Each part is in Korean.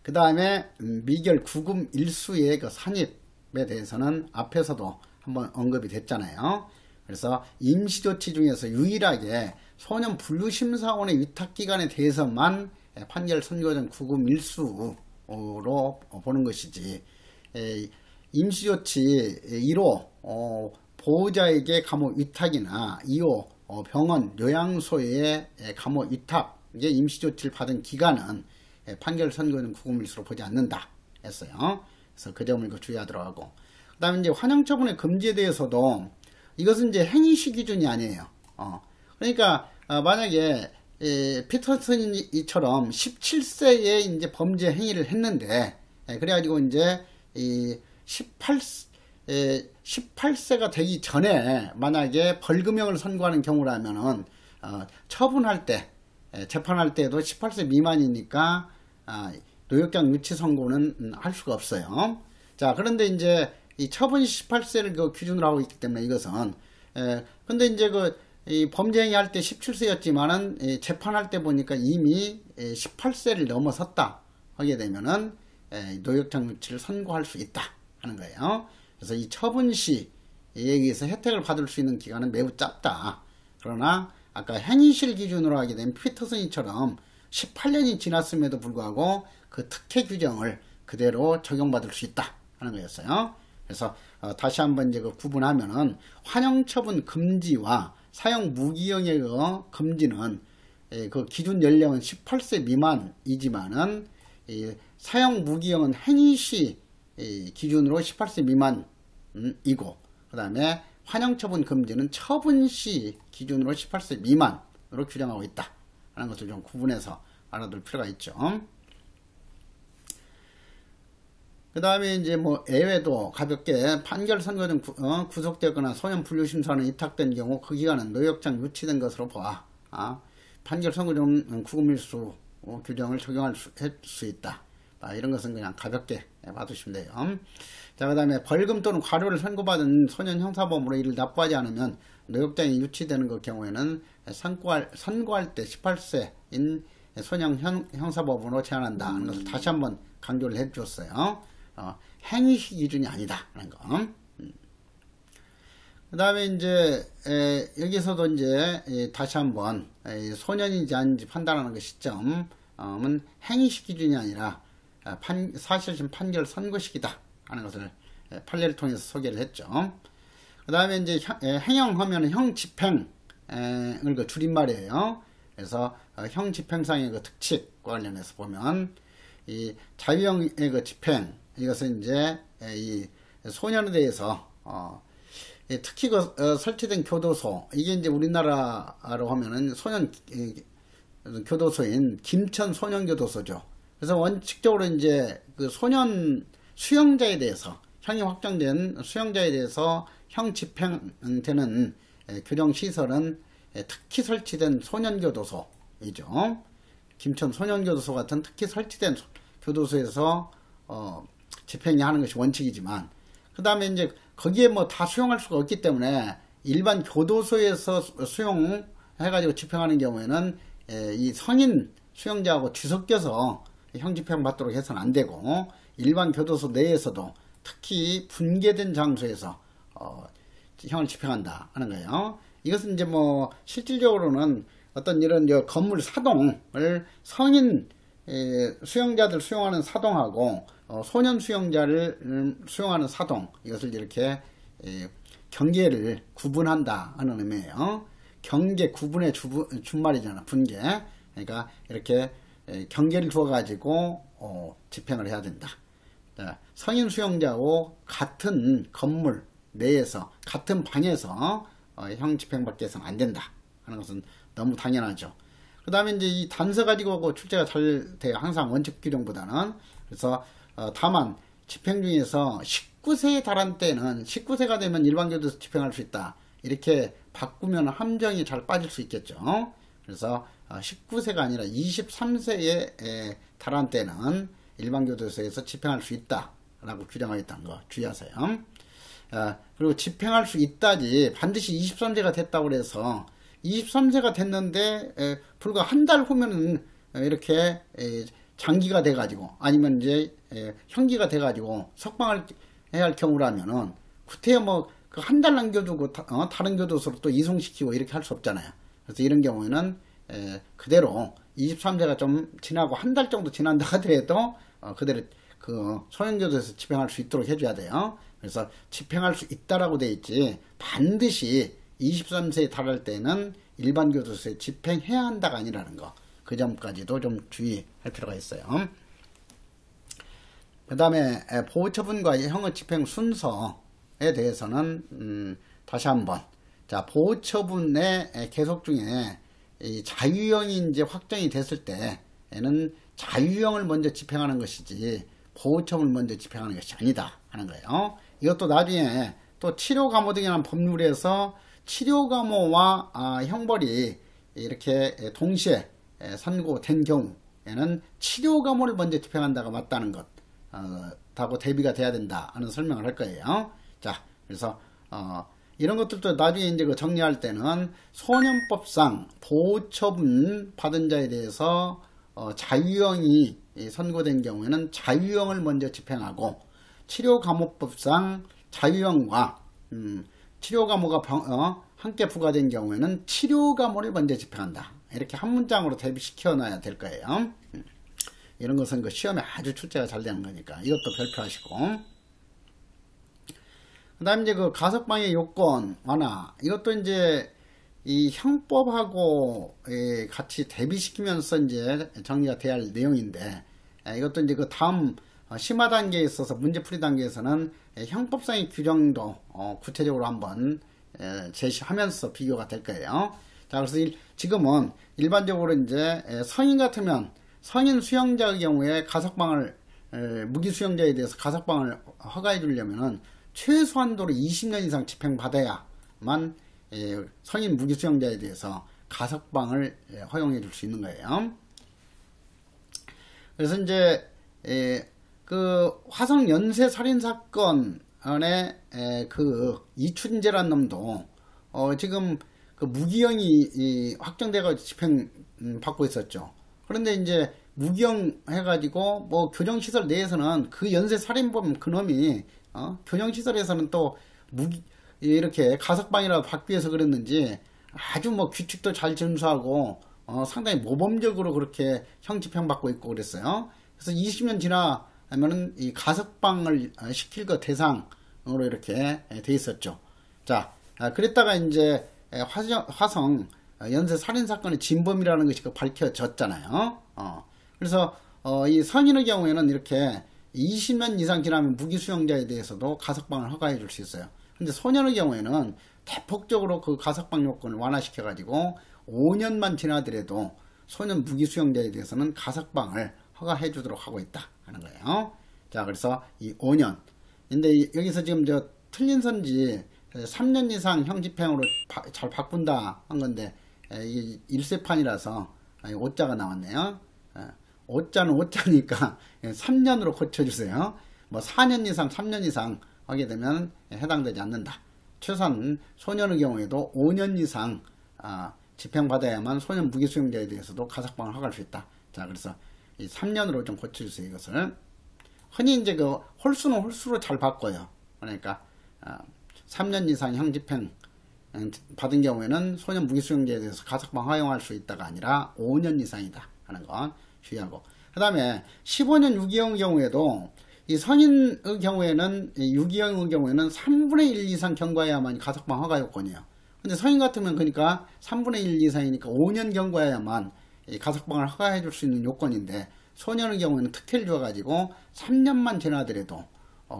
그 다음에 미결 구금 일수의 그 산입에 대해서는 앞에서도 한번 언급이 됐잖아요. 그래서 임시조치 중에서 유일하게 소년 분류심사원의 위탁기관에 대해서만 판결 선고전 구금 일수로 보는 것이지, 임시조치 1호 보호자에게 감호 위탁이나 2호 병원 요양소의 감호 위탁, 이게 임시조치를 받은 기간은 판결 선고는 구금일수로 보지 않는다 했어요. 그래서 그 점을 주의하도록 하고, 그 다음에 이제 환영처분의 금지에 대해서도 이것은 이제 행위시 기준이 아니에요. 그러니까 만약에 피터슨이처럼 17세에 이제 범죄 행위를 했는데, 그래가지고 이제 이 18세가 되기 전에 만약에 벌금형을 선고하는 경우라면은 처분할 때, 재판할 때도 18세 미만이니까 노역장 유치 선고는 할 수가 없어요. 자, 그런데 이제 이 처분 18세를 그 기준으로 하고 있기 때문에 이것은, 근데 이제 이 범죄 행위 할 때 17세였지만은 재판할 때 보니까 이미 18세를 넘어섰다 하게 되면은 노역장 유치를 선고할 수 있다 하는 거예요. 그래서 이 처분 시에 의해서 혜택을 받을 수 있는 기간은 매우 짧다. 그러나 아까 행위실 기준으로 하게 되면 피터슨이처럼 18년이 지났음에도 불구하고 그 특혜 규정을 그대로 적용받을 수 있다 하는 거였어요. 그래서 다시 한번 이제 구분하면은 환영처분 금지와 사형 무기형의 금지는 그 기준 연령은 18세 미만이지만은 사형 무기형은 행위시 기준으로 18세 미만이고, 그 다음에 환영처분 금지는 처분시 기준으로 18세 미만으로 규정하고 있다 하는 것을 좀 구분해서 알아둘 필요가 있죠. 그 다음에 이제 뭐 예외도 가볍게 판결 선고 중 구속되거나 소년 분류심사는 위탁된 경우 그 기간은 노역장 유치된 것으로 보아 판결 선고 중 구금일수 규정을 적용할 수 있다. 이런 것은 그냥 가볍게 봐두시면 돼요. 자, 그 다음에 벌금 또는 과료를 선고받은 소년 형사범으로 이를 납부하지 않으면 노역장이 유치되는 그 경우에는 선고할 때 18세인 소년 형사범으로 제한한다 하는 것을 다시 한번 강조를 해 주었어요. 행위시 기준이 아니다 하는 거. 그 다음에 이제 여기서도 이제 다시 한번 소년인지 아닌지 판단하는 그 시점은 행위시 기준이 아니라 사실심 판결 선고식이다 하는 것을 판례를 통해서 소개를 했죠. 그 다음에 이제 행형하면 형집행을 그 줄임말이에요. 그래서 형집행상의 그 특칙과 관련해서 보면 이 자유형의 그 집행, 이것은 이제 이 소년에 대해서 특히 설치된 교도소, 이게 이제 우리나라로 하면은 소년 교도소인 김천 소년교도소죠. 그래서 원칙적으로 이제 그 소년 수용자에 대해서, 형이 확정된 수용자에 대해서 형 집행되는 교정시설은 특히 설치된 소년교도소이죠. 김천 소년교도소 같은 특히 설치된 교도소에서 집행이 하는 것이 원칙이지만, 그 다음에 이제 거기에 뭐 다 수용할 수가 없기 때문에 일반 교도소에서 수용해가지고 집행하는 경우에는 이 성인 수용자하고 뒤섞여서 형 집행 받도록 해서는 안 되고, 일반 교도소 내에서도 특히 분계된 장소에서 형을 집행한다 하는 거예요. 이것은 이제 뭐 실질적으로는 어떤 이런 건물 사동을 성인 수용자들 수용하는 사동하고 소년 수용자를 수용하는 사동, 이것을 이렇게 경계를 구분한다 하는 의미예요. 경계 구분의 준말이잖아, 분계. 그러니까 이렇게 경계를 두어 가지고 집행을 해야 된다. 성인 수용자하고 같은 건물 내에서 같은 방에서 형 집행받게 해서는 안 된다 하는 것은 너무 당연하죠. 그 다음에 이제 이 단서 가지고 출제가 잘 돼요. 항상 원칙 규정보다는. 그래서 다만 집행 중에서 19세에 달한 때는 19세가 되면 일반교도소 집행할 수 있다, 이렇게 바꾸면 함정이 잘 빠질 수 있겠죠. 그래서 19세가 아니라 23세에 달한 때는 일반교도소에서 집행할 수 있다 라고 규정하고 있다는 거 주의하세요. 그리고 집행할 수 있다지 반드시 23세가 됐다고 해서 23세가 됐는데 불과 한 달 후면은 이렇게 장기가 돼가지고 아니면 이제 형기가 돼가지고 석방을 해야 할 경우라면은 구태여 뭐 그 한 달 남겨두고 다른 교도소로 또 이송시키고 이렇게 할 수 없잖아요. 그래서 이런 경우에는 그대로 23세가 좀 지나고 한 달 정도 지난다 하더라도 그대로 그 소형교도소에서 집행할 수 있도록 해줘야 돼요. 그래서 집행할 수 있다라고 돼 있지 반드시 23세에 달할 때는 일반 교도소에 집행해야 한다가 아니라는 거. 그 점까지도 좀 주의할 필요가 있어요. 그 다음에 보호처분과 형의 집행 순서에 대해서는 다시 한번 자 보호처분의 계속 중에 이 자유형이 이제 확정이 됐을 때에는 자유형을 먼저 집행하는 것이지 보호처분을 먼저 집행하는 것이 아니다 하는 거예요. 이것도 나중에 또 치료감호 등이라는 법률에서 치료감호와 형벌이 이렇게 동시에 선고된 경우에는 치료감호를 먼저 집행한다가 맞다는 것 하고 대비가 돼야 된다 하는 설명을 할 거예요. 자, 그래서 이런 것들도 나중에 이제 그 정리할 때는 소년법상 보호처분 받은 자에 대해서 자유형이 선고된 경우에는 자유형을 먼저 집행하고 치료감호법상 자유형과 치료감호가 함께 부과된 경우에는 치료감호를 먼저 집행한다. 이렇게 한 문장으로 대비시켜 놔야 될 거예요. 이런 것은 그 시험에 아주 출제가 잘 되는 거니까 이것도 별표하시고 그 다음에 이제 그 가석방의 요건 완화 이것도 이제 이 형법하고 같이 대비시키면서 이제 정리가 돼야 할 내용인데 이것도 이제 그 다음 심화 단계에 있어서 문제풀이 단계에서는 형법상의 규정도 구체적으로 한번 제시하면서 비교가 될 거예요. 자, 그래서 지금은 일반적으로 이제 성인 같으면 성인 수용자의 경우에 가석방을 무기 수용자에 대해서 가석방을 허가해 주려면은 최소한도로 20년 이상 집행받아야만 성인 무기 수용자에 대해서 가석방을 허용해 줄 수 있는 거예요. 그래서 이제 그 화성 연쇄 살인 사건의 그 이춘재란 놈도 지금 그 무기형이 확정돼가지고 집행 받고 있었죠. 그런데 이제 무기형 해가지고 뭐 교정시설 내에서는 그 연쇄 살인범 그놈이 교정시설에서는 또 이렇게 가석방이라도 받기 위해서 그랬는지 아주 뭐 규칙도 잘 준수하고 상당히 모범적으로 그렇게 형 집행받고 있고 그랬어요. 그래서 20년 지나면은 이 가석방을 시킬 것 대상으로 이렇게 돼 있었죠. 자, 그랬다가 이제 화성 연쇄 살인 사건의 진범이라는 것이 밝혀졌잖아요. 그래서 이 성인의 경우에는 이렇게 20년 이상 지나면 무기 수용자에 대해서도 가석방을 허가해 줄 수 있어요. 근데 소년의 경우에는 대폭적으로 그 가석방 요건을 완화시켜 가지고 5년만 지나더라도 소년 무기 수용자에 대해서는 가석방을 허가해 주도록 하고 있다 하는 거예요. 자, 그래서 이 5년. 근데 여기서 지금 저 틀린 선지 3년 이상 형 집행으로 잘 바꾼다 한 건데 이 1세판이라서 5자가 나왔네요. 5자는 5자니까 3년으로 고쳐주세요. 뭐 4년 이상 3년 이상 하게 되면 해당되지 않는다. 최소한 소년의 경우에도 5년 이상 집행받아야만 소년 무기 수용자에 대해서도 가석방을 허가할 수 있다. 자, 그래서 이 3년으로 좀 고쳐주세요. 이것을 흔히 이제 그 홀수는 홀수로 잘 바꿔요. 그러니까 3년 이상 형 집행 받은 경우에는 소년 무기 수용자에 대해서 가석방 허용할 수 있다가 아니라 5년 이상이다 하는 건 주의하고, 그 다음에 15년 유기형의 경우에도 이 성인의 경우에는 유기형의 경우에는 3분의 1 이상 경과해야만 가석방 허가 요건이에요. 근데 성인 같으면 그러니까 3분의 1 이상이니까 5년 경과해야만 가석방을 허가해 줄 수 있는 요건인데 소년의 경우에는 특혜를 줘가지고 3년만 지나더라도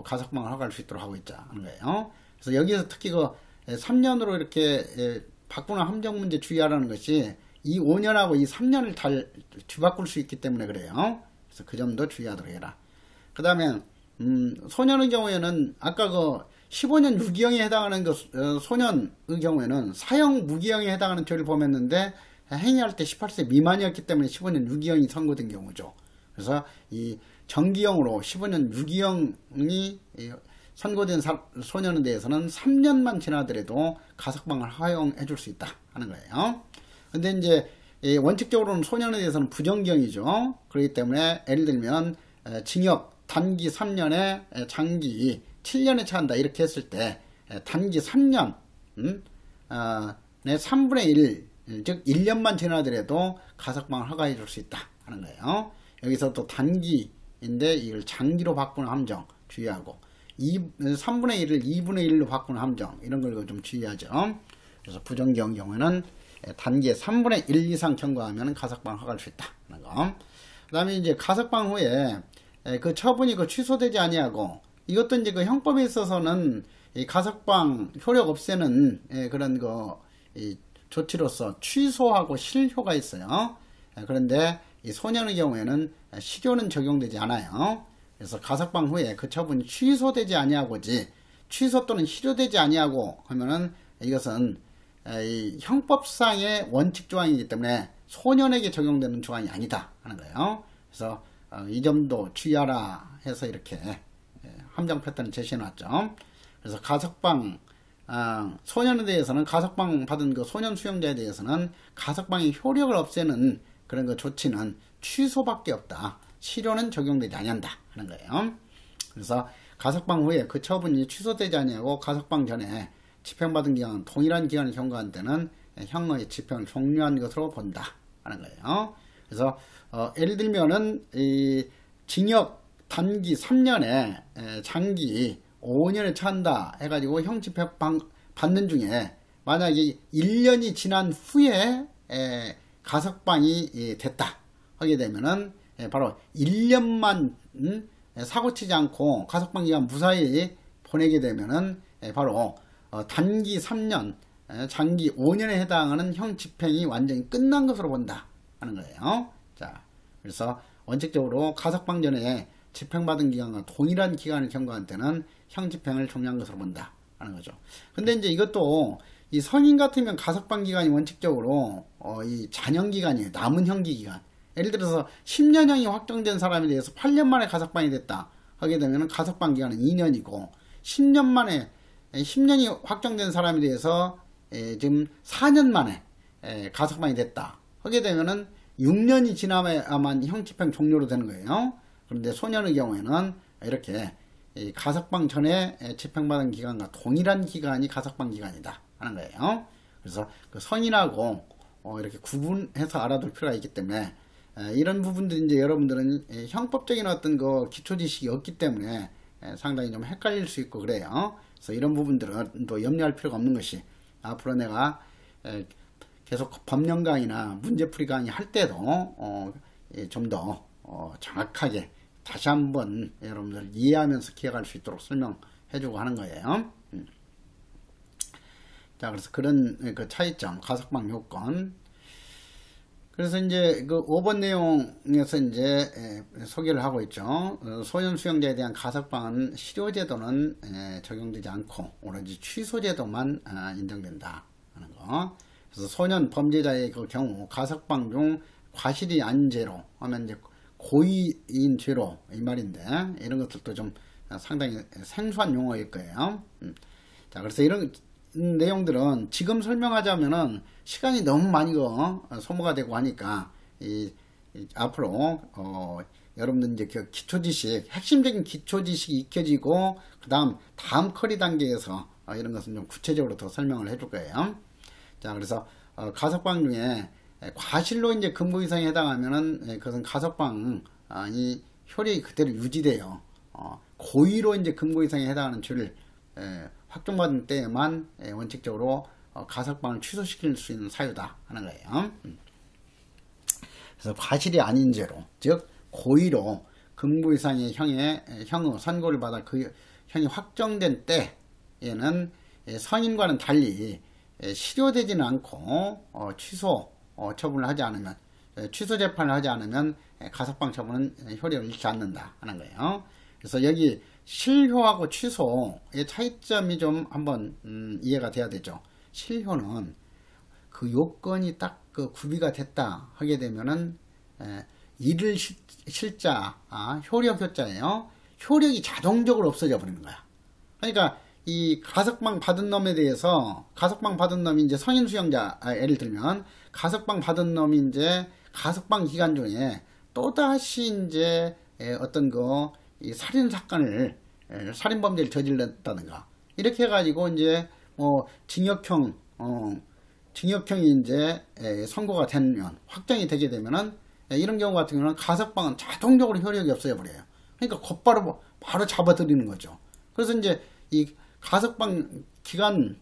가석방을 허가할 수 있도록 하고 있자는 거예요. 그래서 여기서 특히 그 3년으로 이렇게 바꾸는 함정 문제 주의하라는 것이 이 5년하고 이 3년을 잘 뒤바꿀 수 있기 때문에 그래요. 그래서 그 점도 주의하도록 해라. 그 다음에 소년의 경우에는 아까 그 15년 유기형에 해당하는 그 소년의 경우에는 사형 무기형에 해당하는 죄를 범했는데 행위할 때 18세 미만이었기 때문에 15년 유기형이 선고된 경우죠. 그래서 이 정기형으로 15년 유기형이 선고된 소년에 대해서는 3년만 지나더라도 가석방을 허용해 줄 수 있다 하는 거예요. 근데 이제 원칙적으로는 소년에 대해서는 부정경이죠. 그렇기 때문에 예를 들면 징역 단기 3년에 장기 7년에 처한다 이렇게 했을 때 단기 3년 내 3분의 1, 즉 1년만 지나더라도 가석방을 허가해 줄 수 있다 하는 거예요. 여기서 또 단기인데 이걸 장기로 바꾸는 함정 주의하고 3분의 1을 2분의 1로 바꾸는 함정 이런 걸 좀 주의하죠. 그래서 부정경 경우에는 단기에 3분의 1 이상 경과하면 가석방을 허가할 수 있다 하는 거. 그 다음에 이제 가석방 후에 그 처분이 취소되지 아니하고 이것도 이제 그 형법에 있어서는 이 가석방 효력 없애는 그런 이 조치로서 취소하고 실효가 있어요. 그런데 이 소년의 경우에는 실효는 적용되지 않아요. 그래서 가석방 후에 그 처분이 취소되지 아니하고지 취소 또는 실효되지 아니하고 하면은 이것은 이 형법상의 원칙 조항이기 때문에 소년에게 적용되는 조항이 아니다 하는 거예요. 그래서 이 점도 주의하라 해서 이렇게 함정 패턴을 제시해 놨죠. 그래서 가석방 소년에 대해서는 가석방 받은 그 소년 수용자에 대해서는 가석방의 효력을 없애는 그런 그 조치는 취소밖에 없다. 실효는 적용되지 아니한다 하는 거예요. 그래서 가석방 후에 그 처분이 취소되지 아니하고 가석방 전에 집행받은 기간은 동일한 기간을 경과한 때는 형의 집행을 종료한 것으로 본다 하는 거예요. 그래서 예를 들면은 이 징역 단기 3년에 장기 5년에 처한다 해가지고 형 집행 받는 중에 만약에 1년이 지난 후에 가석방이 됐다 하게 되면은 바로 1년만 사고치지 않고 가석방 기간 무사히 보내게 되면은 바로 단기 3년 장기 5년에 해당하는 형 집행이 완전히 끝난 것으로 본다 하는 거예요. 자, 그래서 원칙적으로 가석방 전에 집행받은 기간과 동일한 기간을 경과한 때는 형 집행을 종료한 것으로 본다 하는 거죠. 근데 이제 이것도 이 성인 같으면 가석방 기간이 원칙적으로 이 잔형 기간이에요. 남은 형기 기간. 예를 들어서 10년형이 확정된 사람에 대해서 8년 만에 가석방이 됐다 하게 되면 가석방 기간은 2년이고 10년 만에 10년이 확정된 사람에 대해서 지금 4년 만에 가석방이 됐다 하게 되면은 6년이 지나야만 형 집행 종료로 되는 거예요. 그런데 소년의 경우에는 이렇게 가석방 전에 집행받은 기간과 동일한 기간이 가석방 기간이다 하는 거예요. 그래서 그 성인하고 이렇게 구분해서 알아둘 필요가 있기 때문에 이런 부분들이 이제 여러분들은 형법적인 어떤 그 기초 지식이 없기 때문에 상당히 좀 헷갈릴 수 있고 그래요. 그래서 이런 부분들은 또 염려할 필요가 없는 것이 앞으로 내가 계속 법령 강의나 문제풀이 강의 할 때도 좀 더 정확하게 다시 한번 여러분들 이해하면서 기억할 수 있도록 설명해주고 하는 거예요. 자, 그래서 그런 그 차이점, 가석방 요건. 그래서 이제 그 5번 내용에서 이제 소개를 하고 있죠. 소년 수용자에 대한 가석방은 실효제도는 적용되지 않고 오로지 취소제도만 인정된다 하는 거. 그래서 소년 범죄자의 그 경우 가석방 중 과실이 아닌 죄로 하면 이제 고의인 죄로 이 말인데 이런 것들도 좀 상당히 생소한 용어일 거예요. 자, 그래서 이런 내용들은 지금 설명하자면은 시간이 너무 많이 소모가 되고 하니까 앞으로 여러분들 이제 그 기초 지식, 핵심적인 기초 지식이 익혀지고 다음 커리 단계에서 이런 것은 좀 구체적으로 더 설명을 해줄 거예요. 자, 그래서 가석방 중에 과실로 이제 금고 이상에 해당하면은 그것은 가석방이 효력이 그대로 유지돼요. 고의로 이제 금고 이상에 해당하는 죄를 확정받은 때에만 원칙적으로 가석방을 취소시킬 수 있는 사유다 하는 거예요. 그래서 과실이 아닌 죄로, 즉 고의로 금고 이상의 형의 선고를 받아 그 형이 확정된 때에는 성인과는 달리 실효되지는 않고 취소 처분을 하지 않으면 취소 재판을 하지 않으면 가석방 처분은 효력을 잃지 않는다 하는 거예요. 그래서 여기 실효하고 취소의 차이점이 좀 한번 이해가 돼야 되죠. 실효는 그 요건이 딱 그 구비가 됐다 하게 되면은 일을 실자 효력 효자예요. 효력이 자동적으로 없어져 버리는 거야. 그러니까 이 가석방 받은 놈에 대해서, 가석방 받은 놈이 이제 성인 수용자, 예를 들면 가석방 받은 놈이 이제 가석방 기간 중에 또다시 이제 어떤 이 살인 사건을, 살인 범죄를 저질렀다든가 이렇게 해가지고 이제 뭐 징역형이 이제 선고가 되면, 확정이 되게 되면은 이런 경우 같은 경우는 가석방은 자동적으로 효력이 없어져 버려요. 그러니까 곧바로 바로 잡아들이는 거죠. 그래서 이제 이 가석방 기간,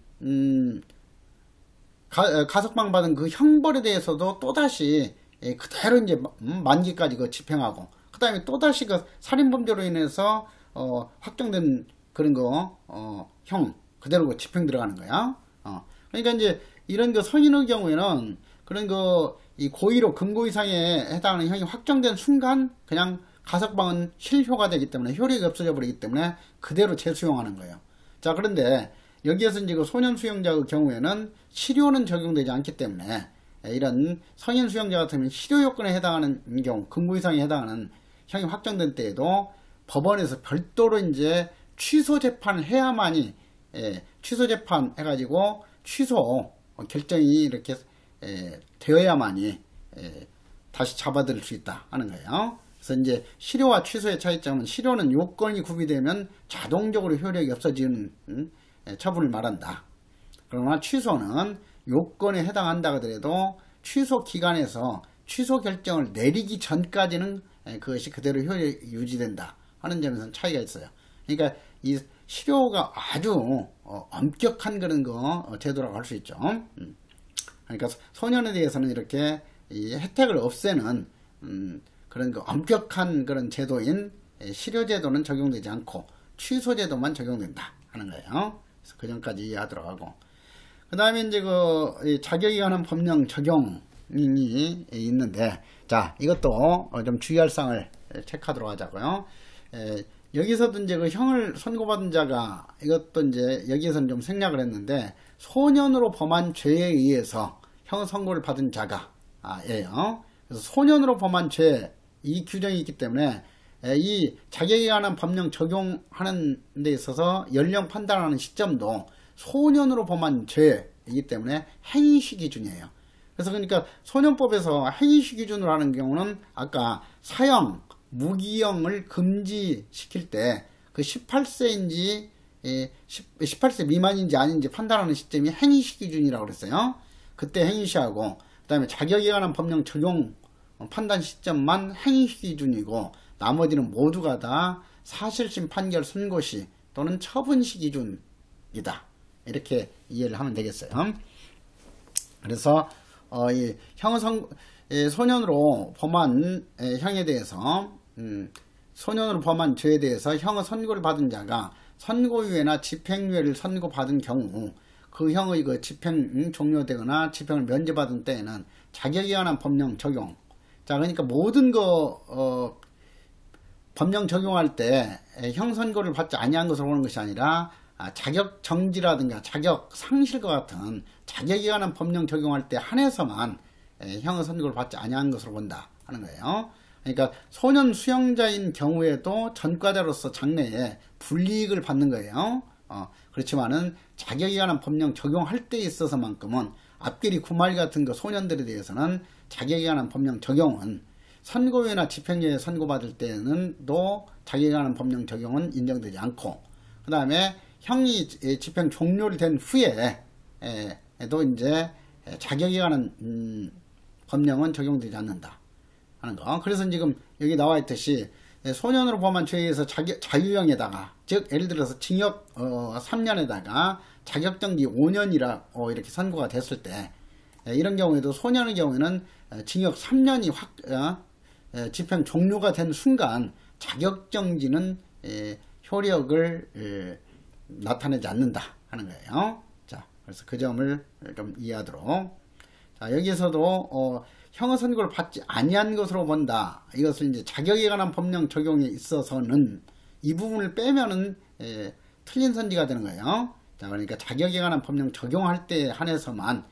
가석방 받은 그 형벌에 대해서도 또다시 그대로 이제 만기까지 그 집행하고, 그 다음에 또다시 그 살인범죄로 인해서 확정된 그런 형 그대로 그 집행 들어가는 거야. 그러니까 이제 이런 그 성인의 경우에는 그런 이 고의로 금고 이상에 해당하는 형이 확정된 순간 그냥 가석방은 실효가 되기 때문에, 효력이 없어져 버리기 때문에 그대로 재수용하는 거예요. 자, 그런데 여기에서 이제 그 소년 수용자의 경우에는 실효는 적용되지 않기 때문에, 이런 성인 수용자 같으면 실효 요건에 해당하는 경우, 금고 이상에 해당하는 형이 확정된 때에도 법원에서 별도로 이제 취소 재판을 해야만이, 취소 재판 해가지고 취소 결정이 이렇게 되어야만이 다시 잡아들일 수 있다 하는 거예요. 그래서 이제 실효와 취소의 차이점은, 실효는 요건이 구비되면 자동적으로 효력이 없어지는 처분을 말한다. 그러나 취소는 요건에 해당한다 하더라도 취소 기간에서 취소 결정을 내리기 전까지는 그것이 그대로 효력이 유지된다 하는 점에서는 차이가 있어요. 그러니까 이 실효가 아주 엄격한 그런 제도라고 할 수 있죠. 그러니까 소년에 대해서는 이렇게 이 혜택을 없애는 그런 엄격한 그런 제도인 실효제도는 적용되지 않고 취소제도만 적용된다 하는 거예요. 그래서 그 전까지 이해하도록 하고, 그 다음에 이제 자격에 관한 법령 적용이 있는데, 자, 이것도 좀 주의할 사항을 체크하도록 하자고요. 여기서도 이제 그 형을 선고받은 자가, 이것도 이제 여기에서는 좀 생략을 했는데, 소년으로 범한 죄에 의해서 형 선고를 받은 자가 예요. 그래서 소년으로 범한 죄, 이 규정이 있기 때문에 이 자격에 관한 법령 적용하는 데 있어서 연령 판단하는 시점도 소년으로 범한 죄이기 때문에 행위시 기준이에요. 그래서 그러니까 소년법에서 행위시 기준으로 하는 경우는 아까 사형, 무기형을 금지시킬 때 그 18세인지 18세 미만인지 아닌지 판단하는 시점이 행위시 기준이라고 그랬어요. 그때 행위시하고, 그 다음에 자격에 관한 법령 적용 판단 시점만 행위시 기준이고, 나머지는 모두가 다 사실심 판결 선고시 또는 처분시 기준이다. 이렇게 이해를 하면 되겠어요. 그래서 이 소년으로 범한 형에 대해서, 소년으로 범한 죄에 대해서 형의 선고를 받은 자가 선고유예나 집행유예를 선고받은 경우 그 형의 그 집행 종료되거나 집행을 면제받은 때에는 자격에 관한 법령 적용. 자, 그러니까 모든 법령 적용할 때 형 선고를 받지 아니한 것으로 보는 것이 아니라 자격 정지라든가 자격 상실과 같은 자격에 관한 법령 적용할 때 한해서만 형의 선고를 받지 아니한 것으로 본다 하는 거예요. 그러니까 소년 수용자인 경우에도 전과자로서 장래에 불이익을 받는 거예요. 그렇지만은 자격에 관한 법령 적용할 때 있어서만큼은 앞길이 구말 같은 소년들에 대해서는 자격에 관한 법령 적용은 선고유예나 집행유예 선고받을 때는 또 자격에 관한 법령 적용은 인정되지 않고, 그 다음에 형이 집행 종료를 된 후에 또 이제 자격에 관한 법령은 적용되지 않는다 하는 거. 그래서 지금 여기 나와 있듯이 소년으로 범한 죄에 의해서 자유형에다가, 즉 예를 들어서 징역 3년에다가 자격정지 5년이라 이렇게 선고가 됐을 때, 이런 경우에도 소년의 경우에는 징역 3년이 집행 종료가 된 순간 자격정지는 효력을 나타내지 않는다 하는 거예요. 자, 그래서 그 점을 좀 이해하도록. 자, 여기에서도 형의 선고를 받지 아니한 것으로 본다. 이것을 이제 자격에 관한 법령 적용에 있어서는 이 부분을 빼면은 틀린 선지가 되는 거예요. 자, 그러니까 자격에 관한 법령 적용할 때 한해서만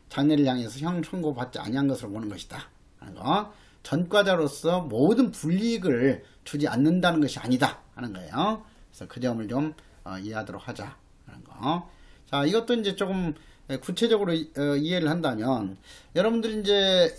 장래를 향해서 형 선고 받지 아니한 것으로 보는 것이다 하는 거. 전과자로서 모든 불이익을 주지 않는다는 것이 아니다 하는 거예요. 그래서 그 점을 좀 이해하도록 하자 하는 거. 자, 이것도 이제 조금 구체적으로 이해를 한다면, 여러분들이 이제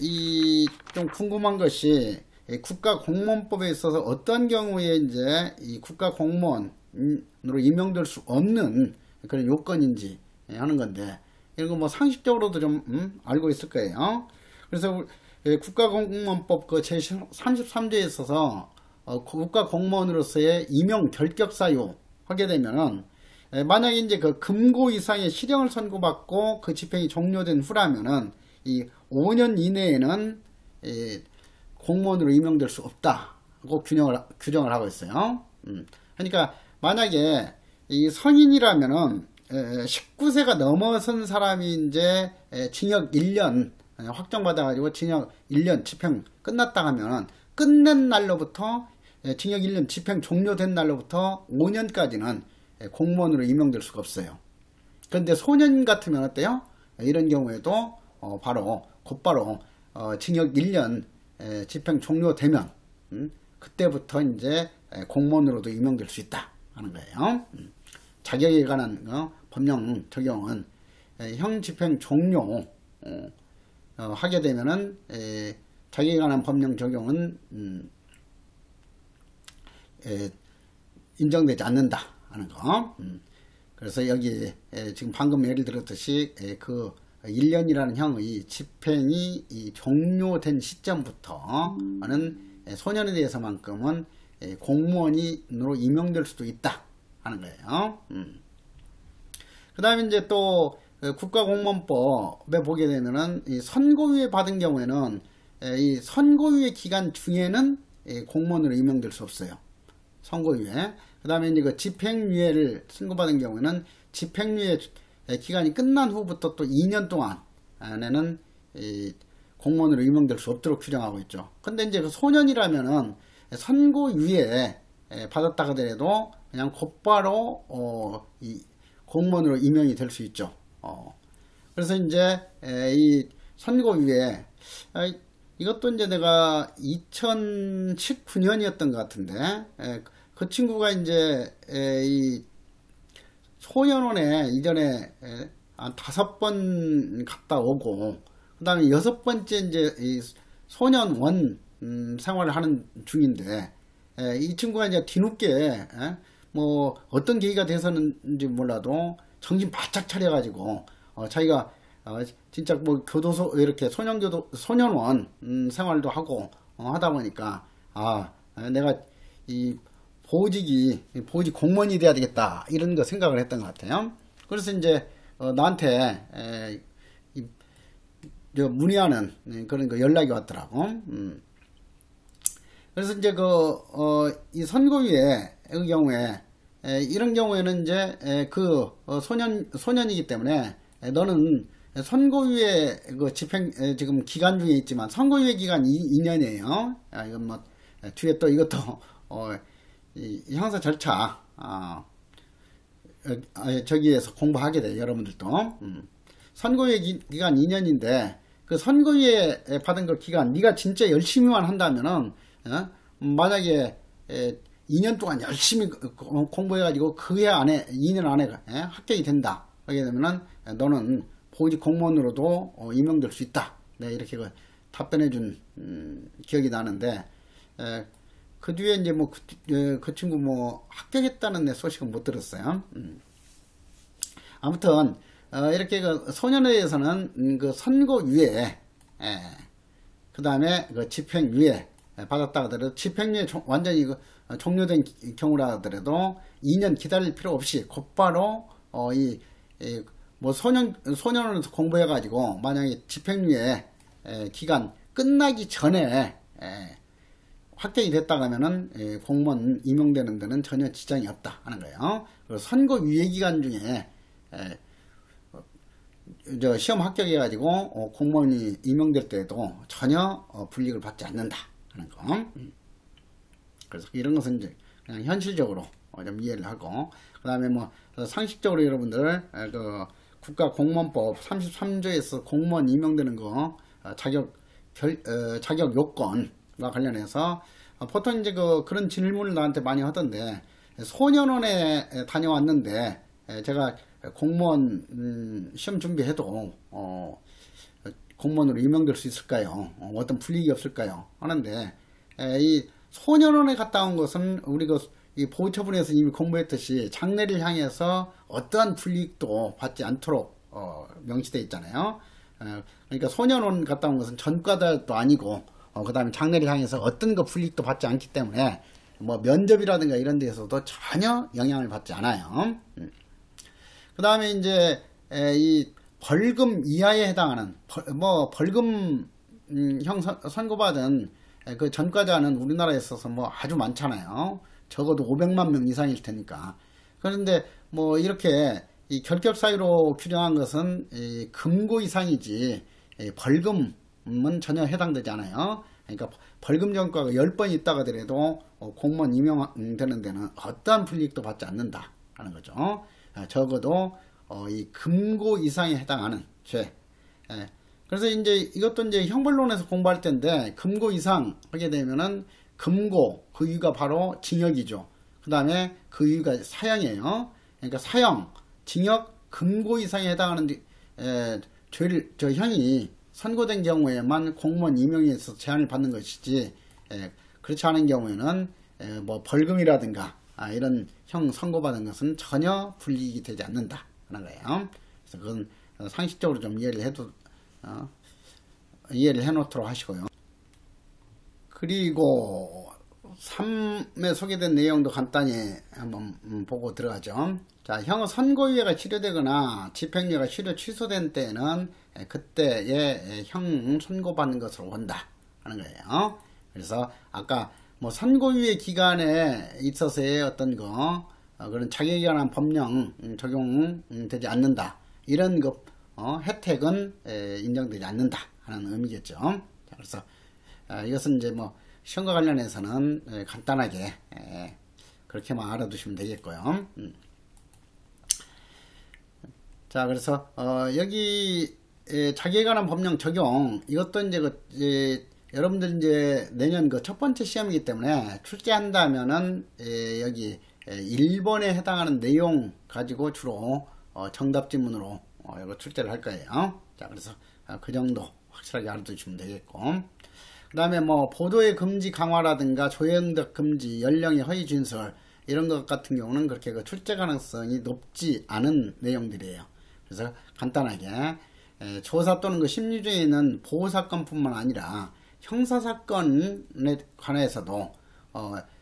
좀 궁금한 것이 국가공무원법에 있어서 어떤 경우에 이제 이 국가공무원으로 임명될 수 없는 그런 요건인지 하는 건데, 이런 거 뭐 상식적으로도 좀 알고 있을 거예요. 그래서 국가공무원법 그 제33조에 있어서 국가공무원으로서의 임용 결격 사유 하게 되면은, 만약에 이제 그 금고 이상의 실형을 선고받고 그 집행이 종료된 후라면은 이 5년 이내에는 공무원으로 임명될 수 없다고 규정을 하고 있어요. 그러니까 만약에 이 성인이라면은 19세가 넘어선 사람이 이제 징역 1년 확정받아가지고 징역 1년 집행 끝났다 하면은 끝낸 날로부터 징역 1년 집행 종료된 날로부터 5년까지는 공무원으로 임명될 수가 없어요. 그런데 소년 같으면 어때요? 이런 경우에도 곧바로 징역 1년 집행 종료되면 그때부터 이제 공무원으로도 임명될 수 있다 하는 거예요. 자격에 관한 법령 적용은 형 집행 종료 하게 되면은 자격에 관한 법령 적용은 인정되지 않는다 하는 거. 그래서 여기 지금 방금 예를 들었듯이 그 1년이라는 형의 집행이 종료된 시점부터는 소년에 대해서만큼은 공무원으로 임명될 수도 있다 하는 거예요. 그 다음에 이제 또 국가공무원법에 보게 되면은 이 선고유예 받은 경우에는 이 선고유예 기간 중에는 공무원으로 임명될 수 없어요. 선고유예. 그 다음에 이제 그 집행유예를 선고받은 경우에는 집행유예 기간이 끝난 후부터 또 2년 동안에는 공무원으로 임명될 수 없도록 규정하고 있죠. 근데 이제 그 소년이라면은 선고유예 받았다 하더라도 그냥 곧바로 이 공무원으로 임명이 될 수 있죠. 그래서 이제 이 선고유예 이것도 이제 내가 2019년이었던 것 같은데 그 친구가 이제 이 소년원에 이전에 한 5번 갔다 오고 그 다음에 6번째 이제 이 소년원 생활을 하는 중인데 이 친구가 이제 뒤늦게 뭐 어떤 계기가 돼서는지 몰라도 정신 바짝 차려가지고 자기가 진짜 뭐 교도소 이렇게 소년원 생활도 하고 하다 보니까 내가 이 보직 공무원이 돼야 되겠다 이런 거 생각을 했던 것 같아요. 그래서 이제 나한테 문의하는 그런 거 연락이 왔더라고. 그래서 이제 이 선고유예의 경우에 이런 경우에는 이제 소년이기 때문에 너는 선고유예 집행 지금 기간 중에 있지만 선고유예 기간 2년이에요. 이건 뭐 뒤에 또 이것도 이 형사 절차 저기에서 공부하게 돼요. 여러분들도 선고유예 기간 2년인데 그 선고유예 받은 그 기간 네가 진짜 열심히만 한다면은 만약에 2년 동안 열심히 공부해가지고 그 해 안에 2년 안에 합격이 된다 하게 되면은 너는 보직 공무원으로도 임명될 수 있다. 네, 이렇게 답변해준 기억이 나는데 그 뒤에 이제 뭐 그 친구 뭐 합격했다는 소식은 못 들었어요. 아무튼 이렇게 그 소년에 대해서는 그 선고유예 그 다음에 그 집행유예 받았다 하더라도 집행유예 완전히 종료된 경우라 하더라도 2년 기다릴 필요 없이 곧바로 뭐 소년으로서 공부해가지고 만약에 집행유예 기간 끝나기 전에 합격이 됐다 하면은 공무원 임용되는 데는 전혀 지장이 없다 하는 거예요. 그리고 선고유예 기간 중에 시험 합격해가지고 공무원이 임용될 때에도 전혀 불이익을 받지 않는다 하는 거. 그래서 이런 것은 이제 그냥 현실적으로 좀 이해를 하고, 그 다음에 뭐 상식적으로 여러분들 국가공무원법 33조에서 공무원 임명되는 거 자격 요건과 관련해서 보통 이제 그런 질문을 나한테 많이 하던데 소년원에 다녀왔는데 제가 공무원 시험 준비해도 공무원으로 임명될 수 있을까요? 어떤 불이익이 없을까요? 하는데 이 소년원에 갔다 온 것은 우리가 이 보호처분에서 이미 공부했듯이 장래를 향해서 어떠한 불이익도 받지 않도록 명시되어 있잖아요. 그러니까 소년원 갔다 온 것은 전과자도 아니고 그 다음에 장래를 향해서 어떤 거 불이익도 받지 않기 때문에 뭐 면접이라든가 이런 데에서도 전혀 영향을 받지 않아요. 그 다음에 이제 이 벌금 이하에 해당하는 벌금 형 선고받은 그 전과자는 우리나라에 있어서 뭐 아주 많잖아요. 적어도 500만 명 이상일 테니까. 그런데 뭐 이렇게 이 결격 사유로 규정한 것은 이 금고 이상이지 벌금은 전혀 해당되지 않아요. 그러니까 벌금 전과가 10번 있다가 더라도 공무원 임명되는 데는 어떠한 불이익도 받지 않는다 하는 거죠. 적어도 이 금고 이상에 해당하는 죄. 그래서 이제 이것도 이제 형벌론에서 공부할 텐데 금고 이상 하게 되면은 금고 그 이유가 바로 징역이죠. 그 다음에 그 이유가 사형이에요. 그러니까 사형, 징역, 금고 이상에 해당하는 죄를 형이 선고된 경우에만 공무원 임용에 있어서 제한을 받는 것이지 그렇지 않은 경우에는 뭐 벌금이라든가 이런 형 선고받은 것은 전혀 불이익이 되지 않는다 하는 거예요. 그래서 그건 상식적으로 좀 이해를 해놓도록 하시고요. 그리고 3에 소개된 내용도 간단히 한번 보고 들어가죠. 자, 형 선고유예가 실효되거나 집행유예가 실효 취소된 때에는 그때의 형 선고받는 것으로 본다 하는 거예요. 그래서 아까 뭐 선고유예 기간에 있어서의 어떤 그런 자격에 관한 법령 적용되지 않는다 이런 혜택은 인정되지 않는다 하는 의미겠죠. 자, 그래서 이것은 이제 뭐 시험과 관련해서는 간단하게 그렇게만 알아두시면 되겠고요. 자, 그래서 여기 자기에 관한 법령 적용 이것도 이제 여러분들 이제 내년 첫 번째 시험이기 때문에 출제한다면은 여기 1번에 해당하는 내용 가지고 주로 정답 지문으로 이거 출제를 할 거예요. 자, 그래서 그 정도 확실하게 알아두시면 되겠고. 그 다음에 뭐 보도의 금지 강화라든가 조영덕 금지, 연령의 허위 진술 이런 것 같은 경우는 그렇게 출제 가능성이 높지 않은 내용들이에요. 그래서 간단하게 조사 또는 심리주의에 있는 보호사건뿐만 아니라 형사사건에 관해서도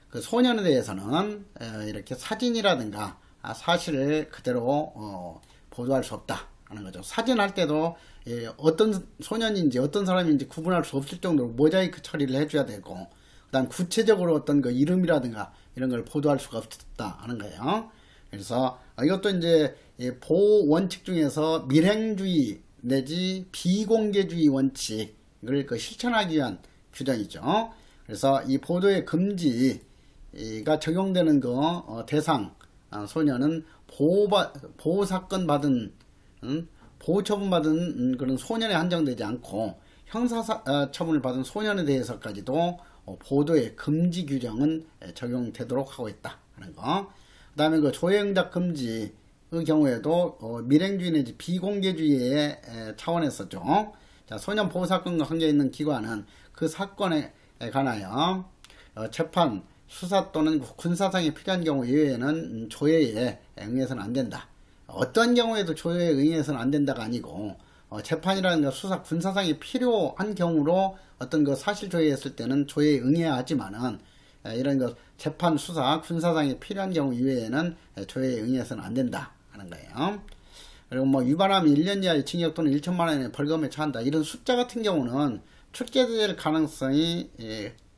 그 소년에 대해서는 이렇게 사진이라든가 사실을 그대로 보도할 수 없다 하는 거죠. 사진할 때도 어떤 소년인지 어떤 사람인지 구분할 수 없을 정도로 모자이크 처리를 해줘야 되고, 그 다음 구체적으로 어떤 그 이름이라든가 이런 걸 보도할 수가 없다 하는 거예요. 그래서 이것도 이제 보호 원칙 중에서 밀행주의 내지 비공개주의 원칙을 실천하기 위한 규정이죠. 그래서 이 보도의 금지가 적용되는 대상 소년은 보호사건 받은 보호처분 받은 그런 소년에 한정되지 않고 형사처분을 받은 소년에 대해서까지도 보도의 금지 규정은 적용되도록 하고 있다 하는 거. 그 다음에 조영작 금지 그 경우에도 밀행주의 내지 비공개주의의 차원에서죠. 자, 소년 보호사건과 관계있는 기관은 그 사건에 관하여 재판, 수사 또는 군사상이 필요한 경우 이외에는 조회에 응해서는 안 된다. 어떤 경우에도 조회에 응해서는 안 된다가 아니고 재판이라든가 수사, 군사상이 필요한 경우로 어떤 사실 조회했을 때는 조회에 응해야 하지만은 이런 재판, 수사, 군사상이 필요한 경우 이외에는 조회에 응해서는 안 된다 하는 거예요. 그리고 뭐 위반하면 1년 이하의 징역 또는 1천만 원의 벌금에 처한다. 이런 숫자 같은 경우는 출제될 가능성이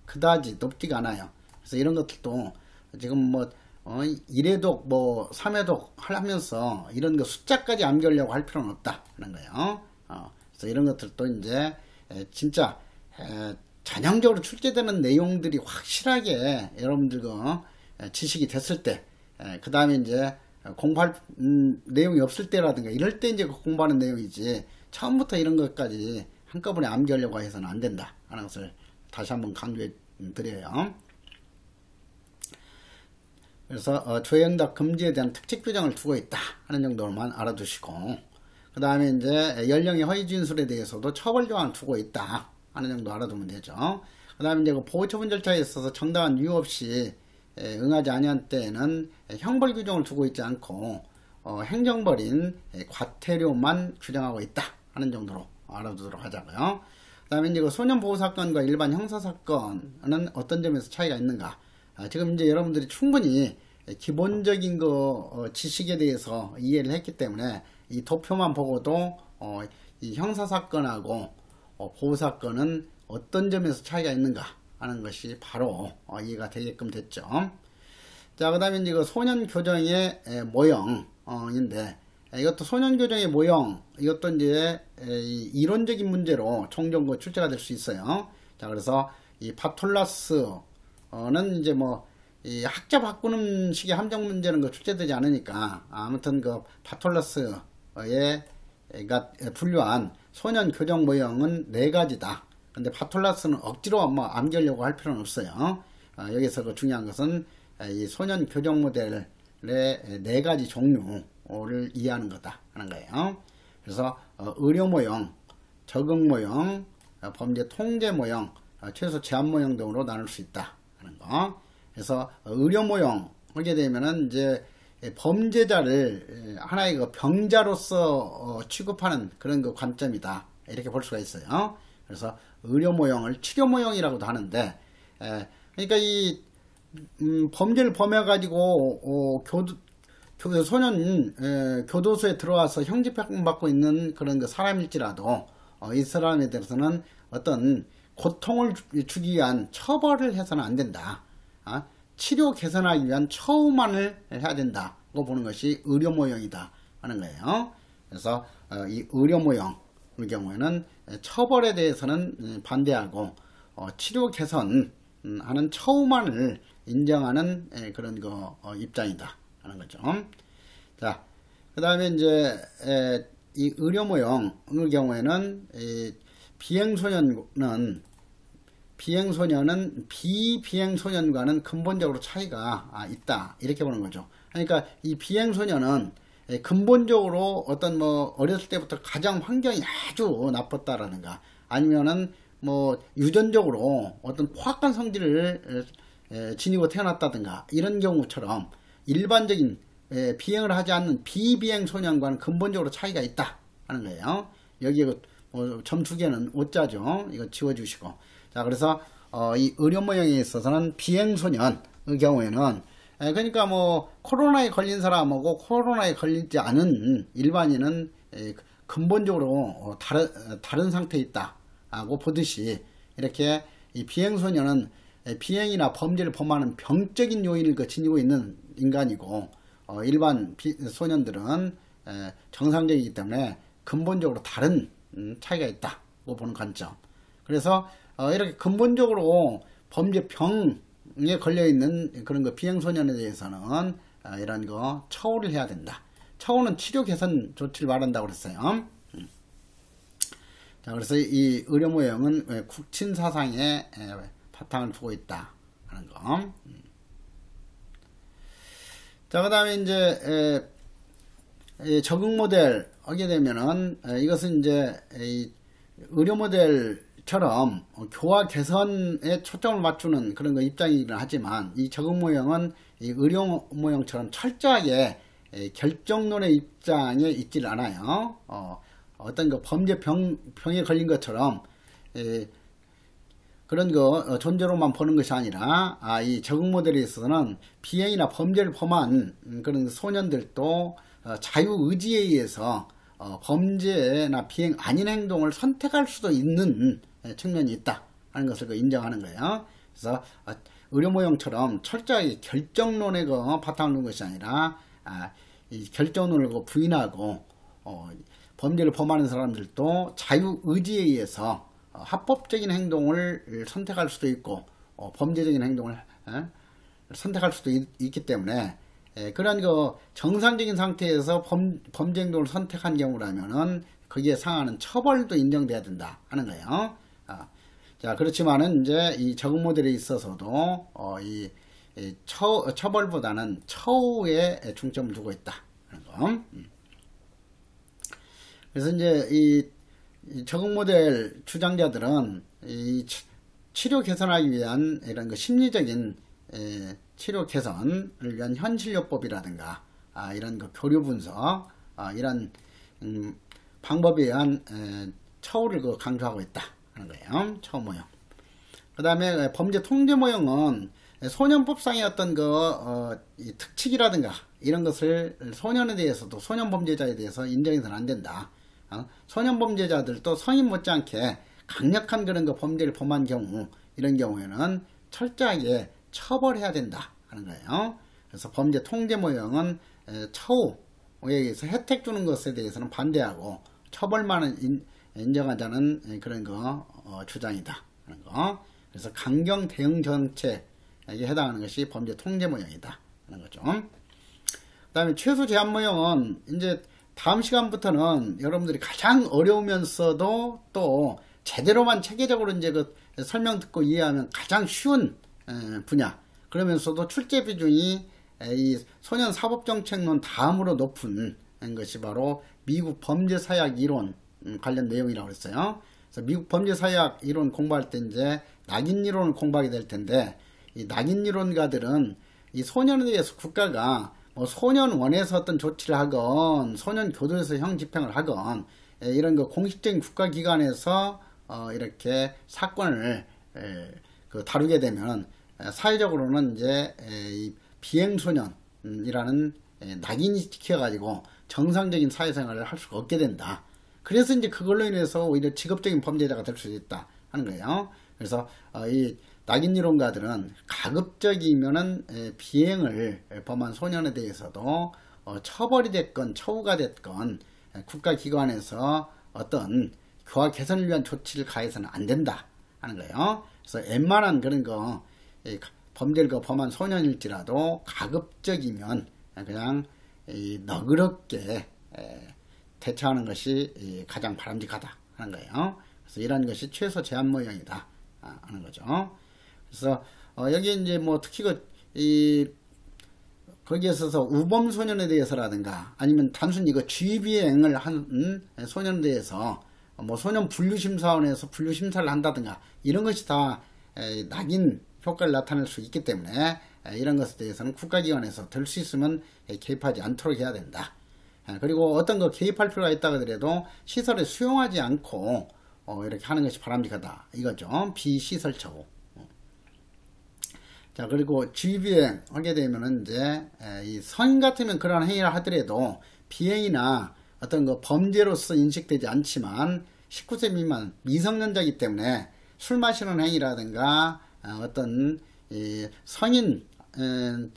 그다지 높지가 않아요. 그래서 이런 것들도 지금 뭐 1회독 뭐 3회독 하면서 이런 숫자까지 암기하려고 할 필요는 없다 하는 거예요. 그래서 이런 것들도 이제 진짜 전형적으로 출제되는 내용들이 확실하게 여러분들과 지식이 됐을 때, 그 다음에 이제 공부할 내용이 없을 때라든가 이럴 때 이제 공부하는 내용이지 처음부터 이런 것까지 한꺼번에 암기하려고 해서는 안 된다 하는 것을 다시 한번 강조해 드려요. 그래서 조영답 금지에 대한 특칙 규정을 두고 있다 하는 정도로만 알아두시고, 그 다음에 이제 연령의 허위 진술에 대해서도 처벌 조항을 두고 있다 하는 정도 알아두면 되죠. 그 다음에 이제 그 보호처분 절차에 있어서 정당한 이유 없이 응하지 아니한 때에는 형벌 규정을 두고 있지 않고 행정벌인 과태료만 규정하고 있다 하는 정도로 알아두도록 하자고요. 그 다음에 이제 그 소년보호사건과 일반 형사사건은 어떤 점에서 차이가 있는가. 지금 이제 여러분들이 충분히 기본적인 지식에 대해서 이해를 했기 때문에 이 도표만 보고도 이 형사사건하고 보호사건은 어떤 점에서 차이가 있는가 하는 것이 바로 이해가 되게끔 됐죠. 자, 그 다음에 이제 그 소년교정의 모형인데, 이것도 소년교정의 모형, 이것도 이제 이론적인 문제로 종종 출제가 될 수 있어요. 자, 그래서 이 파톨라스는 이제 이 학자 바꾸는 식의 함정 문제는 출제되지 않으니까, 아무튼 그 파톨라스가 분류한 소년 교정 모형은 4가지다. 근데 파톨라스는 억지로 암기하려고 할 필요는 없어요. 여기서 중요한 것은 이 소년 교정 모델의 4가지 종류를 이해하는 거다 하는 거예요. 그래서 의료 모형, 적응 모형, 범죄 통제 모형, 최소 제한 모형 등으로 나눌 수 있다 하는 거. 그래서 의료 모형 하게 되면은 이제 범죄자를 하나의 병자로서 취급하는 그런 관점이다 이렇게 볼 수가 있어요. 그래서 의료 모형을 치료 모형이라고도 하는데, 그러니까 이 범죄를 범해가지고 소년 교도소에 들어와서 형집행받고 있는 그런 사람일지라도 이 사람에 대해서는 어떤 고통을 주기 위한 처벌을 해서는 안 된다. 치료 개선하기 위한 처우만을 해야 된다고 보는 것이 의료 모형이다 하는 거예요. 그래서 이 의료 모형의 경우에는 처벌에 대해서는 반대하고 치료 개선하는 처우만을 인정하는 그런 입장이다 하는 거죠. 자, 그 다음에 이제 이 의료 모형의 경우에는 비행소년은 비비행소년과는 근본적으로 차이가 있다 이렇게 보는 거죠. 그러니까 이 비행소년은 근본적으로 어떤 어렸을 때부터 가정 환경이 아주 나빴다라든가 아니면은 유전적으로 어떤 포악한 성질을 지니고 태어났다든가 이런 경우처럼 일반적인 비행을 하지 않는 비비행 소년과는 근본적으로 차이가 있다 하는 거예요. 여기에 점 2개는 오자죠. 이거 지워주시고. 자, 그래서 이 의료 모형에 있어서는 비행 소년의 경우에는 그러니까 코로나에 걸린 사람하고 코로나에 걸리지 않은 일반인은 근본적으로 다른 상태에 있다고 보듯이 이렇게 이 비행소년은 비행이나 범죄를 범하는 병적인 요인을 지니고 있는 인간이고 일반 소년들은 정상적이기 때문에 근본적으로 다른 차이가 있다고 보는 관점. 그래서 이렇게 근본적으로 범죄병에 걸려있는 그런 비행소년에 대해서는 이런 처우를 해야 된다. 처우는 치료 개선 조치를 말한다고 그랬어요. 자, 그래서 이 의료 모형은 국친 사상에 바탕을 두고 있다 하는 거. 자, 그 다음에 이제 적응 모델 하게 되면은 이것은 이제 의료 모델처럼 교화 개선에 초점을 맞추는 그런 입장이긴 하지만 이 적응 모형은 이 의료 모형처럼 철저하게 결정론의 입장에 있질 않아요. 어떤 범죄병에 걸린 것처럼 그런 존재로만 보는 것이 아니라 이 적응 모델에 있어서는 비행이나 범죄를 범한 그런 소년들도 자유의지에 의해서 범죄나 비행 아닌 행동을 선택할 수도 있는 측면이 있다 하는 것을 인정하는 거예요. 그래서 의료 모형처럼 철저하게 결정론에 바탕을 둔 것이 아니라 이 결정론을 부인하고 범죄를 범하는 사람들도 자유의지에 의해서 합법적인 행동을 선택할 수도 있고 범죄적인 행동을 선택할 수도 있기 때문에 그런 정상적인 상태에서 범죄 행동을 선택한 경우라면은 거기에 상하는 처벌도 인정돼야 된다 하는 거예요. 자, 그렇지만은 이제 이 적응 모델에 있어서도 처벌보다는 처우에 중점을 두고 있다. 거. 그래서 이제 이 적응 모델 주장자들은 이 치료 개선하기 위한 이런 그 심리적인 치료 개선을 위한 현실요법이라든가 이런 그 교류 분석 이런 방법에 의한 처우를 강조하고 있다 하는 거예요. 처우 모형. 그 다음에 범죄 통제 모형은 소년법상의 어떤 이 특칙이라든가 이런 것을 소년에 대해서도 소년 범죄자에 대해서 인정해서는 안 된다. 소년 범죄자들도 성인 못지않게 강력한 그런 그 범죄를 범한 경우 이런 경우에는 철저하게 처벌해야 된다 하는 거예요. 그래서 범죄 통제 모형은 처우에 의해서 혜택 주는 것에 대해서는 반대하고 처벌만은 인정하자는 그런 거 주장이다 하는 거. 그래서 강경 대응 정책에 해당하는 것이 범죄 통제 모형이다 하는 거죠. 그 다음에 최소 제한 모형은 이제 다음 시간부터는 여러분들이 가장 어려우면서도 또 제대로만 체계적으로 이제 그 설명 듣고 이해하면 가장 쉬운 분야. 그러면서도 출제 비중이 이 소년 사법정책론 다음으로 높은 것이 바로 미국 범죄사약 이론 관련 내용이라고 했어요. 그래서 미국 범죄사약 이론 공부할 때 이제 낙인 이론을 공부하게 될 텐데 이 낙인 이론가들은 이 소년에 대해서 국가가 뭐 소년원에서 어떤 조치를 하건 소년 교도에서 형 집행을 하건 이런 거 공식적인 국가기관에서 이렇게 사건을 다루게 되면 사회적으로는 이제 이 비행소년이라는 낙인이 찍혀가지고 정상적인 사회생활을 할 수가 없게 된다. 그래서 이제 그걸로 인해서 오히려 직업적인 범죄자가 될 수 있다 하는 거예요. 그래서 이 낙인 이론가들은 가급적이면은 비행을 범한 소년에 대해서도 처벌이 됐건 처우가 됐건 국가기관에서 어떤 교화 개선을 위한 조치를 가해서는 안 된다 하는 거예요. 그래서 웬만한 그런 거 범죄를 범한 소년일지라도 가급적이면 그냥 너그럽게 대처하는 것이 가장 바람직하다 하는 거예요. 그래서 이런 것이 최소 제한 모형이다 하는 거죠. 그래서 여기 이제 뭐 특히 거기에 있어서 우범 소년에 대해서라든가 아니면 단순히 이거 주의비행을 한 소년에 대해서 뭐 소년 분류심사원에서 분류심사를 한다든가 이런 것이 다 낙인 효과를 나타낼 수 있기 때문에 이런 것에 대해서는 국가기관에서 될 수 있으면 개입하지 않도록 해야 된다. 그리고 어떤 거 개입할 필요가 있다고 하더라도 시설에 수용하지 않고 이렇게 하는 것이 바람직하다 이거죠. 비시설 처우. 자, 그리고 주의비행 하게 되면은 이제 이 성인 같으면 그런 행위를 하더라도 비행이나 어떤 거 범죄로서 인식되지 않지만 19세 미만 미성년자이기 때문에 술 마시는 행위라든가 어떤 성인에게만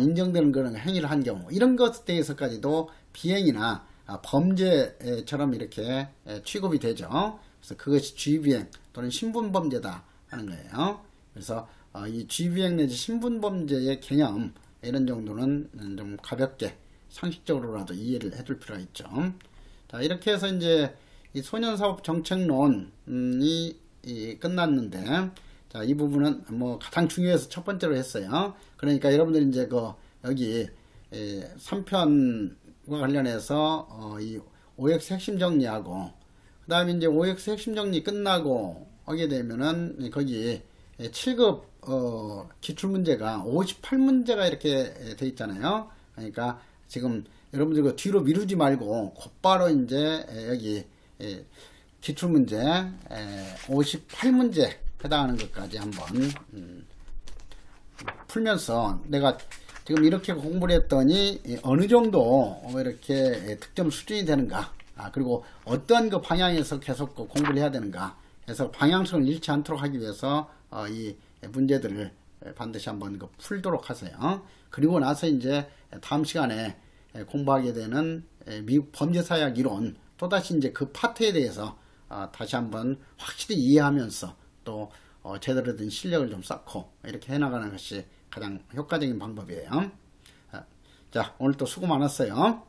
인정되는 그런 행위를 한 경우 이런 것에 대해서까지도 비행이나 범죄처럼 이렇게 취급이 되죠. 그래서 그것이 주의비행 또는 신분범죄다 하는 거예요. 그래서 이 주의비행 내지 신분범죄의 개념 이런 정도는 좀 가볍게 상식적으로라도 이해를 해줄 필요가 있죠. 자, 이렇게 해서 이제 이 소년사법 정책론이 끝났는데, 자, 이 부분은 뭐 가장 중요해서 첫 번째로 했어요. 그러니까 여러분들이 이제 여기 3편과 관련해서 이 OX 핵심 정리하고, 그 다음에 이제 OX 핵심 정리 끝나고 하게 되면은 거기 7급 기출문제가 58문제가 이렇게 돼 있잖아요. 그러니까 지금 여러분들 그 뒤로 미루지 말고 곧바로 이제 여기 기출문제 58문제 해당하는 것까지 한번 풀면서 내가 지금 이렇게 공부를 했더니 어느 정도 이렇게 득점 수준이 되는가, 그리고 어떤 그 방향에서 계속 공부를 해야 되는가 해서 방향성을 잃지 않도록 하기 위해서 이 문제들을 반드시 한번 풀도록 하세요. 그리고 나서 이제 다음 시간에 공부하게 되는 미국 범죄사약 이론 또다시 이제 그 파트에 대해서 다시 한번 확실히 이해하면서 또 제대로 된 실력을 좀 쌓고 이렇게 해나가는 것이 가장 효과적인 방법이에요. 자, 오늘 또 수고 많았어요.